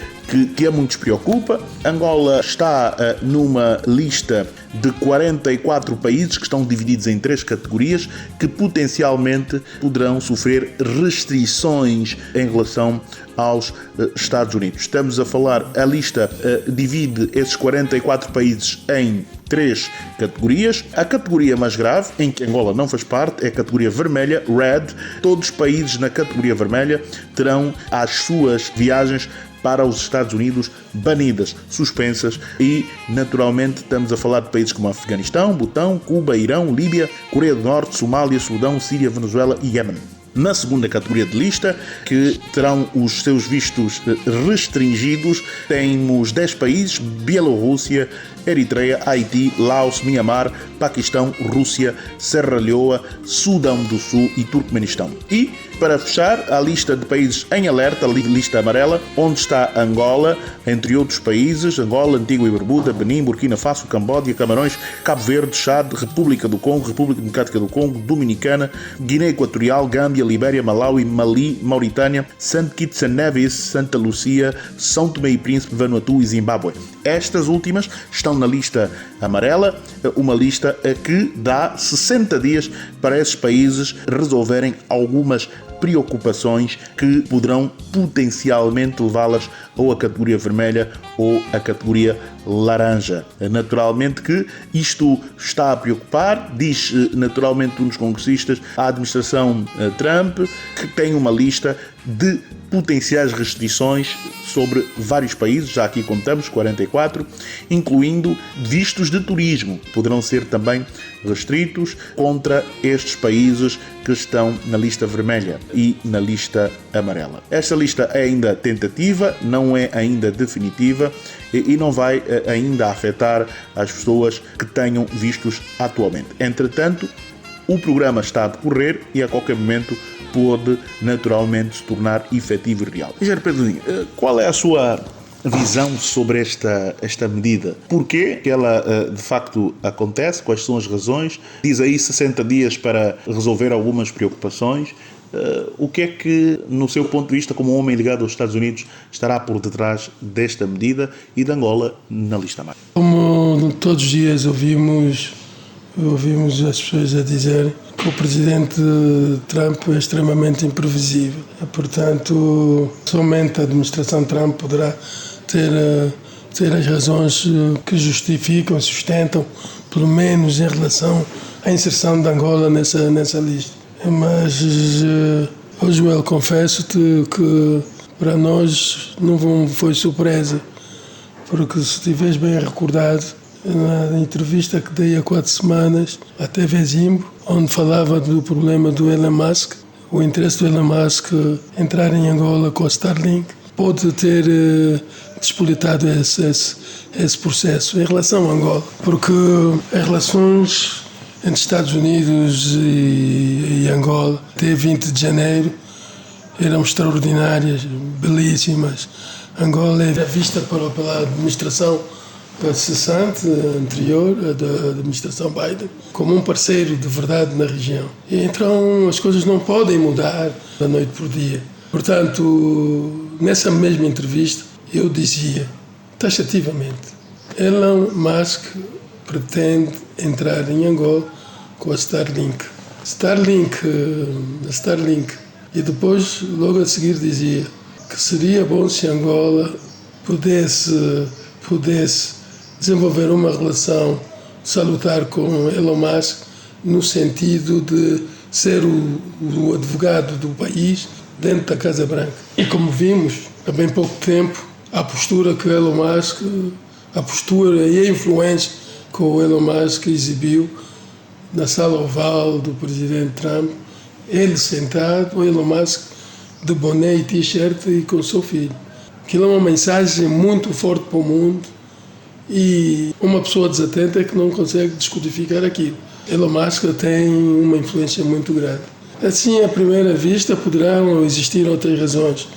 que a muitos preocupa. Angola está numa lista de 44 países que estão divididos em 3 categorias que potencialmente poderão sofrer restrições em relação aos Estados Unidos. Estamos a falar, a lista divide esses 44 países em 3 categorias. A categoria mais grave, em que Angola não faz parte, é a categoria vermelha, Red. Todos os países na categoria vermelha terão as suas viagens para os Estados Unidos banidas, suspensas, e naturalmente estamos a falar de países como Afeganistão, Butão, Cuba, Irão, Líbia, Coreia do Norte, Somália, Sudão, Síria, Venezuela e Iêmen. Na segunda categoria de lista, que terão os seus vistos restringidos, temos 10 países: Bielorrússia, Eritreia, Haiti, Laos, Mianmar, Paquistão, Rússia, Serra Leoa, Sudão do Sul e Turcomenistão. E, para fechar, a lista de países em alerta, a lista amarela, onde está Angola, entre outros países: Angola, Antigua e Barbuda, Benim, Burkina Faso, Camboja, Camarões, Cabo Verde, Chad, República do Congo, República Democrática do Congo, Dominicana, Guiné Equatorial, Gâmbia, Libéria, Malawi, Mali, Mauritânia, St. Kitts and Nevis, Santa Lúcia, São Tomé e Príncipe, Vanuatu e Zimbábue. Estas últimas estão na lista amarela, uma lista que dá 60 dias para esses países resolverem algumas preocupações que poderão potencialmente levá-las ou à categoria vermelha ou à categoria laranja. Naturalmente que isto está a preocupar, diz naturalmente um dos congressistas, a administração Trump, que tem uma lista de potenciais restrições sobre vários países, já aqui contamos 44, incluindo vistos de turismo, poderão ser também restritos contra estes países que estão na lista vermelha e na lista amarela. Esta lista é ainda tentativa, não é ainda definitiva e não vai ainda afetar as pessoas que tenham vistos atualmente. Entretanto, o programa está a decorrer e a qualquer momento pode naturalmente se tornar efetivo e real. Engenheiro Pedro, qual é a sua visão sobre esta medida? Porquê que ela de facto acontece? Quais são as razões? Diz aí 60 dias para resolver algumas preocupações. O que é que, no seu ponto de vista, como um homem ligado aos Estados Unidos, estará por detrás desta medida e de Angola na lista amarela? Como todos os dias ouvimos as pessoas a dizer que o presidente Trump é extremamente imprevisível. Portanto, somente a administração Trump poderá ter as razões que justificam, sustentam, pelo menos em relação à inserção de Angola nessa lista. Mas, Joel, confesso-te que para nós não foi surpresa, porque se estiveres bem recordado, na entrevista que dei há 4 semanas à TV Zimbo, onde falava do problema do Elon Musk, o interesse do Elon Musk entrar em Angola com a Starlink, pode ter despolitado esse processo em relação a Angola, porque as relações entre Estados Unidos e Angola, até 20 de janeiro, eram extraordinárias, belíssimas. Angola era vista pela administração cessante anterior, da administração Biden, como um parceiro de verdade na região. E então as coisas não podem mudar da noite para o dia. Portanto, nessa mesma entrevista, eu dizia, taxativamente, Elon Musk pretende entrar em Angola com a Starlink. Starlink. E depois, logo a seguir, dizia que seria bom se Angola pudesse desenvolver uma relação salutar com Elon Musk no sentido de ser o advogado do país dentro da Casa Branca. E como vimos, há bem pouco tempo, a postura que o Elon Musk, a postura e a influência que o Elon Musk exibiu na sala oval do presidente Trump, ele sentado, o Elon Musk de boné e t-shirt e com o seu filho. Aquilo é uma mensagem muito forte para o mundo e uma pessoa desatenta é que não consegue descodificar aquilo. Elon Musk tem uma influência muito grande. Assim, à primeira vista, poderão existir outras razões,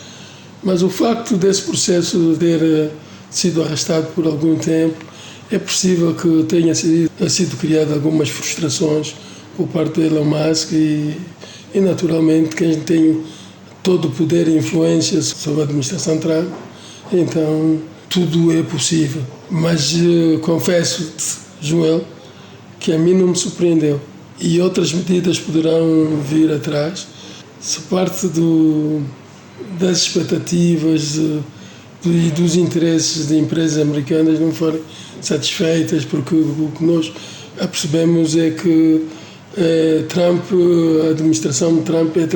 mas o facto desse processo ter sido arrastado por algum tempo, é possível que tenha sido criado algumas frustrações por parte de Elon Musk e naturalmente, quem tem todo o poder e influência sobre a administração Trump, então tudo é possível. Mas confesso-te, Joel, que a mim não me surpreendeu. E outras medidas poderão vir atrás. Se parte das expectativas e dos interesses de empresas americanas não forem satisfeitas, porque o que nós apercebemos é que a administração Trump é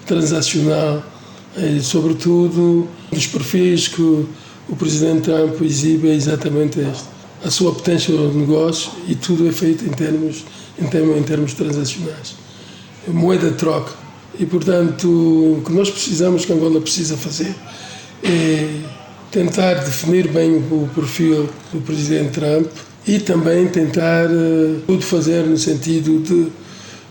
transacional, e sobretudo dos perfis que o presidente Trump exibe é exatamente este. A sua potência de negócio e tudo é feito em termos transacionais. Moeda de troca. E, portanto, o que nós precisamos, que Angola precisa fazer, é tentar definir bem o perfil do presidente Trump e também tentar tudo fazer no sentido de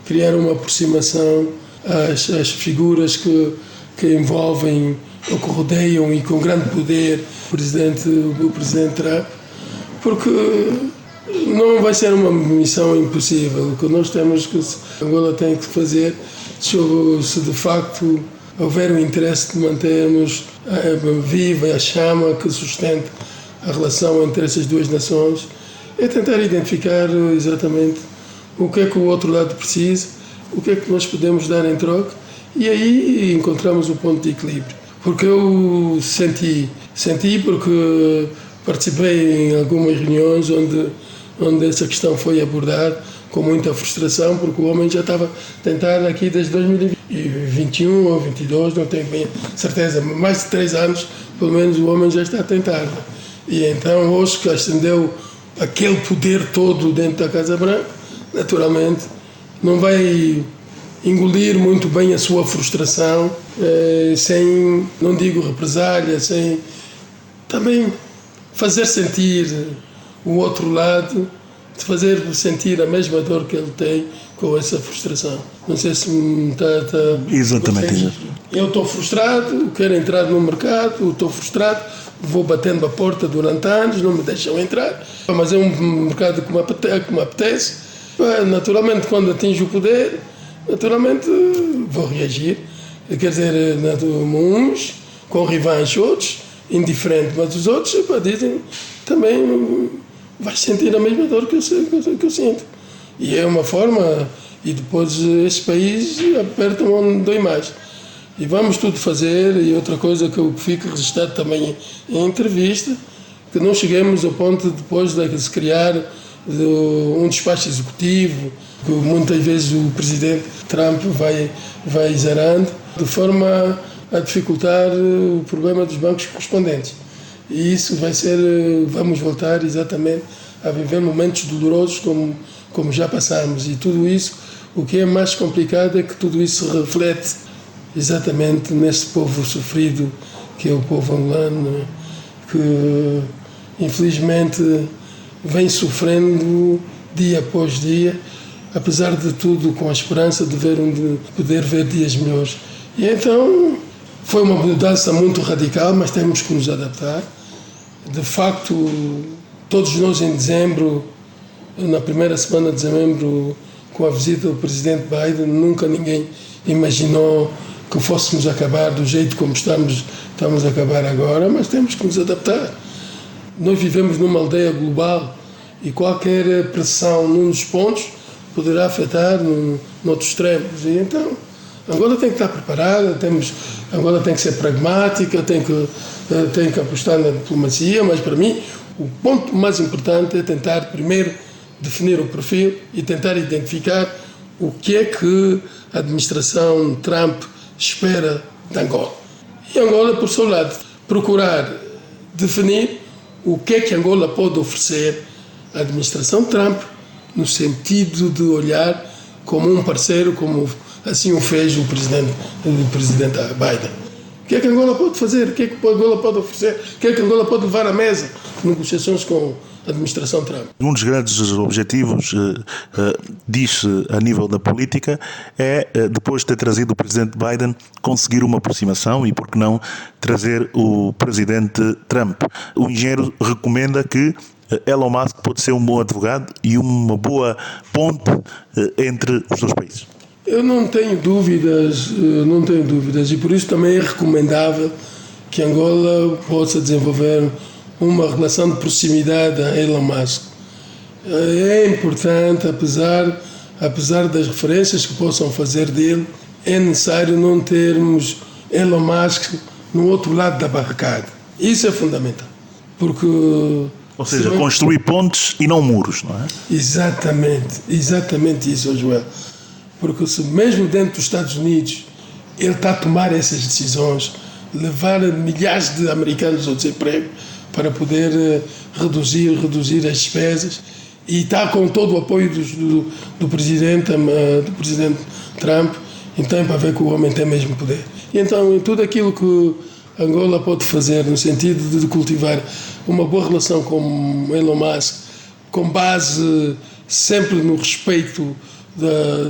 criar uma aproximação às figuras que envolvem ou que rodeiam e com grande poder o presidente Trump, porque não vai ser uma missão impossível. O que nós temos que Angola tem que fazer, se de facto houver o interesse de mantermos viva a chama que sustenta a relação entre essas duas nações, é tentar identificar exatamente o que é que o outro lado precisa, o que é que nós podemos dar em troca, e aí encontramos o ponto de equilíbrio. Porque eu senti porque participei em algumas reuniões onde essa questão foi abordada com muita frustração, porque o homem já estava tentado aqui desde 2021 ou 2022, não tenho bem certeza, mais de 3 anos, pelo menos o homem já está tentado. E então, hoje que ascendeu aquele poder todo dentro da Casa Branca, naturalmente, não vai engolir muito bem a sua frustração, sem, não digo represália, sem também fazer sentir o outro lado, de fazer sentir a mesma dor que ele tem com essa frustração. Não sei se me está... Exatamente. Eu estou frustrado, quero entrar no mercado, estou frustrado, vou batendo a porta durante anos, não me deixam entrar, mas é um mercado que me apetece. Naturalmente, quando atinjo o poder, naturalmente vou reagir. Quer dizer, uns com rivais, outros indiferente, mas os outros dizem também vais sentir a mesma dor que eu sinto. E é uma forma, e depois esse país aperta onde dói mais. E vamos tudo fazer, e outra coisa que eu fico registrado também em entrevista, que não cheguemos ao ponto depois de se criar um despacho executivo, que muitas vezes o presidente Trump vai exarando, de forma a dificultar o problema dos bancos correspondentes. E isso vai ser, vamos voltar exatamente a viver momentos dolorosos como já passamos. E tudo isso, o que é mais complicado é que tudo isso se reflete exatamente nesse povo sofrido, que é o povo angolano, que infelizmente vem sofrendo dia após dia, apesar de tudo com a esperança de poder ver dias melhores. E então foi uma mudança muito radical, mas temos que nos adaptar. De facto, todos nós em dezembro, na primeira semana de dezembro, com a visita do presidente Biden, nunca ninguém imaginou que fôssemos acabar do jeito como estamos a acabar agora, mas temos que nos adaptar. Nós vivemos numa aldeia global e qualquer pressão num dos pontos poderá afetar noutros extremos. E então, Angola tem que estar preparada, Angola tem que ser pragmática, tem que apostar na diplomacia, mas para mim o ponto mais importante é tentar primeiro definir o perfil e tentar identificar o que é que a administração Trump espera de Angola. E Angola, por seu lado, procurar definir o que é que Angola pode oferecer à administração Trump, no sentido de olhar como um parceiro, como assim o fez o presidente Biden, que é que Angola pode fazer, o que é que Angola pode oferecer, o que é que Angola pode levar à mesa, negociações com a administração Trump. Um dos grandes objetivos, diz-se a nível da política, é, depois de ter trazido o presidente Biden, conseguir uma aproximação e, por que não, trazer o presidente Trump. O engenheiro recomenda que Elon Musk pode ser um bom advogado e uma boa ponte entre os dois países. Eu não tenho dúvidas, e por isso também é recomendável que Angola possa desenvolver uma relação de proximidade a Elon Musk. É importante, apesar das referências que possam fazer dele, é necessário não termos Elon Musk no outro lado da barricada. Isso é fundamental, porque... Ou seja, construir pontes e não muros, não é? Exatamente isso, Joel. Porque se mesmo dentro dos Estados Unidos ele está a tomar essas decisões, levar milhares de americanos ao desemprego para poder reduzir as despesas, e está com todo o apoio do presidente Trump, então para ver que o homem tem mesmo poder. E então tudo aquilo que Angola pode fazer no sentido de cultivar uma boa relação com Elon Musk, com base sempre no respeito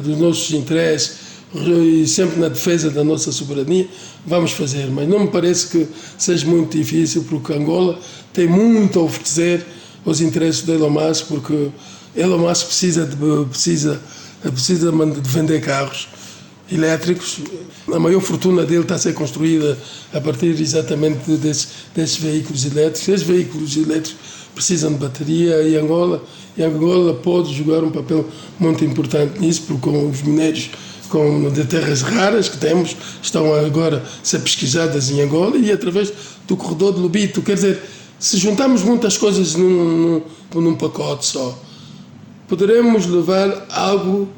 dos nossos interesses e sempre na defesa da nossa soberania, vamos fazer. Mas não me parece que seja muito difícil, porque Angola tem muito a oferecer aos interesses de Elon Musk, porque Elon Musk precisa de vender carros elétricos. A maior fortuna dele está a ser construída a partir exatamente desses veículos elétricos. Esses veículos elétricos precisam de bateria, e Angola pode jogar um papel muito importante nisso, porque com os minérios de terras raras que temos estão agora a ser pesquisadas em Angola, e através do corredor de Lobito. Quer dizer, se juntarmos muitas coisas num pacote só, poderemos levar algo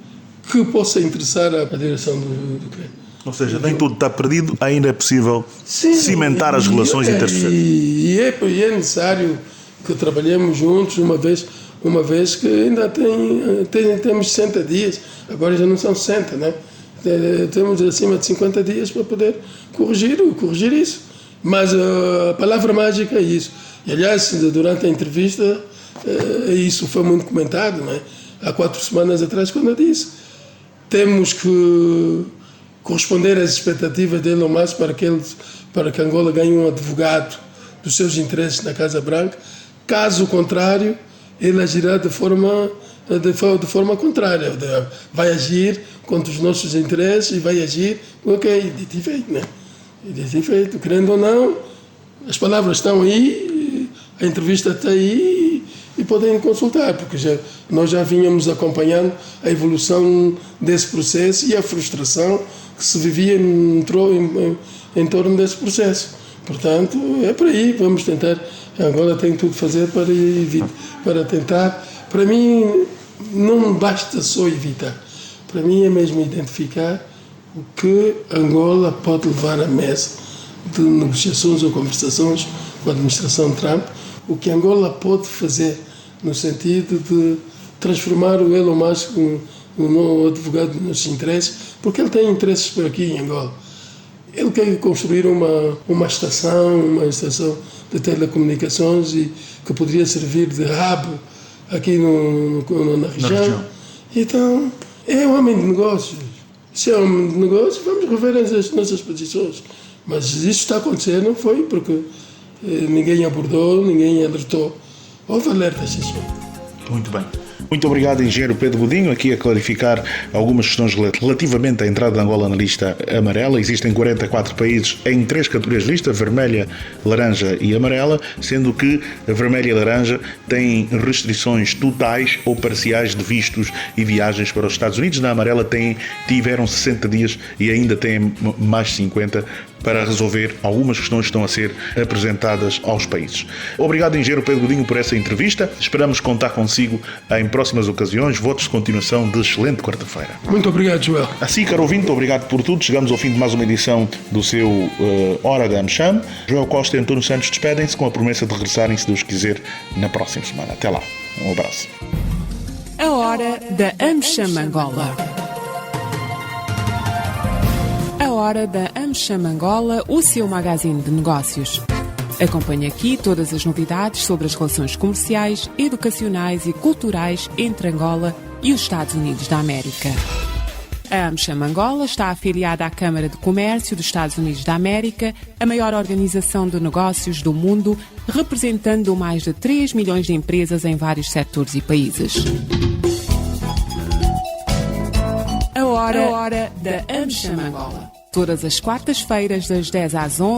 que possa interessar à direção do CREN. Ou seja, nem tudo está perdido, ainda é possível cimentar as relações interseccionais. E é necessário que trabalhemos juntos, uma vez que ainda temos 60 dias, agora já não são 60, né? Temos acima de 50 dias para poder corrigir isso. Mas a palavra mágica é isso. E, aliás, durante a entrevista, isso foi muito comentado, né? Há 4 semanas atrás, quando eu disse: temos que corresponder às expectativas de Elon Musk para que Angola ganhe um advogado dos seus interesses na Casa Branca. Caso contrário, ele agirá de forma contrária. Vai agir contra os nossos interesses e vai agir dito e feito, né? Dito e feito, querendo ou não, as palavras estão aí, a entrevista está aí, e podem consultar, porque nós já vínhamos acompanhando a evolução desse processo e a frustração que se vivia em torno desse processo. Portanto, é por aí, vamos tentar. Angola tem tudo a fazer para tentar. Para mim, não basta só evitar. Para mim é mesmo identificar o que Angola pode levar à mesa de negociações ou conversações com a administração Trump, o que Angola pode fazer no sentido de transformar o Elon Musk num advogado dos nossos interesses, porque ele tem interesses por aqui em Angola. Ele quer construir uma estação de telecomunicações e que poderia servir de hub aqui na região. Então, é um homem de negócios. Se é um homem de negócios, vamos rever as nossas posições. Mas isso está acontecendo, não foi porque ninguém abordou, ninguém alertou. Houve alertas, sim, senhor. Muito bem. Muito obrigado, engenheiro Pedro Godinho, aqui a clarificar algumas questões relativamente à entrada de Angola na lista amarela. Existem 44 países em 3 categorias de lista: vermelha, laranja e amarela, sendo que a vermelha e a laranja têm restrições totais ou parciais de vistos e viagens para os Estados Unidos. Na amarela tiveram 60 dias e ainda têm mais 50 para resolver algumas questões que estão a ser apresentadas aos países. Obrigado, engenheiro Pedro Godinho, por essa entrevista. Esperamos contar consigo em próximas ocasiões. Votos de continuação de excelente quarta-feira. Muito obrigado, Joel. Assim, caro ouvinte, obrigado por tudo. Chegamos ao fim de mais uma edição do seu Hora da AmCham. Joel Costa e António Santos despedem-se com a promessa de regressarem, se Deus quiser, na próxima semana. Até lá. Um abraço. A Hora da AmCham Angola. A hora da AmCham Angola, o seu magazine de negócios. Acompanhe aqui todas as novidades sobre as relações comerciais, educacionais e culturais entre Angola e os Estados Unidos da América. A AmCham Angola está afiliada à Câmara de Comércio dos Estados Unidos da América, a maior organização de negócios do mundo, representando mais de 3 milhões de empresas em vários setores e países. A hora da AmCham Angola. Todas as quartas-feiras, das 10 às 11.